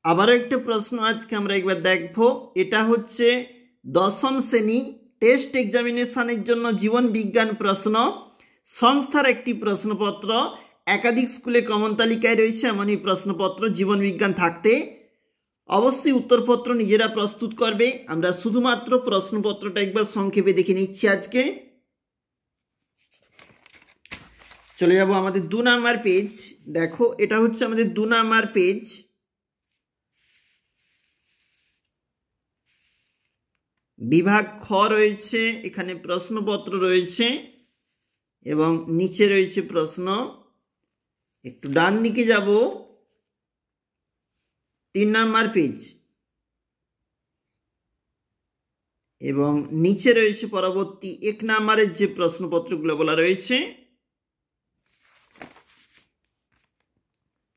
আবারও একটা প্রশ্ন আজকে আমরা একবার দেখব। এটা হচ্ছে দশম শ্রেণী টেস্ট এক্সামিনেশনের জন্য জীবন বিজ্ঞান প্রশ্ন সংস্থার একটি প্রশ্নপত্র। একাধিক স্কুলে কমন তালিকায় রয়েছে এমনই প্রশ্নপত্র জীবন বিজ্ঞান থাকতে অবশ্যই উত্তরপত্র নিজেরা প্রস্তুত করবে। আমরা শুধুমাত্র প্রশ্নপত্রটা একবার সংক্ষেপে দেখে নিচ্ছি। আজকে চলে যাব আমাদের 2 নাম্বার পেজ। দেখো, এটা হচ্ছে আমাদের 2 নাম্বার পেজ। বিভাগ খ রয়েছে, এখানে প্রশ্নপত্র রয়েছে এবং নিচে রয়েছে প্রশ্ন। একটু ডান দিকে যাব, 3 নাম্বার পেজ এবং নিচে রয়েছে পরবর্তী 1 নাম্বারের যে প্রশ্নপত্রগুলো বলা রয়েছে।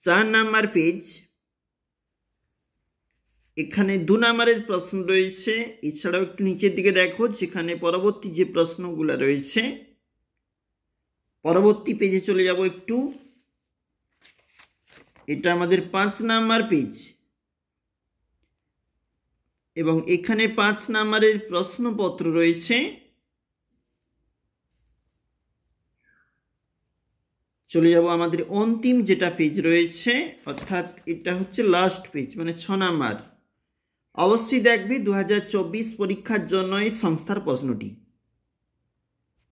4 নাম্বার পেজ, এখানে 2 নাম্বারের প্রশ্ন রয়েছে। এছাড়াও একটু নিচের দিকে দেখো, যেখানে পরবর্তী যে প্রশ্নগুলো রয়েছে। পরবর্তী পেজে চলে যাব একটু, এটা আমাদের 5 নাম্বার পেজ এবং এখানে 5 নাম্বারের প্রশ্নপত্র রয়েছে। চলে যাব আমাদের অন্তিম যেটা পেজ রয়েছে, অর্থাৎ এটা হচ্ছে লাস্ট পেজ, মানে 6 নাম্বার। অবশ্যই দেখবে 2024 পরীক্ষার জন্য এই সংস্থার প্রশ্নটি।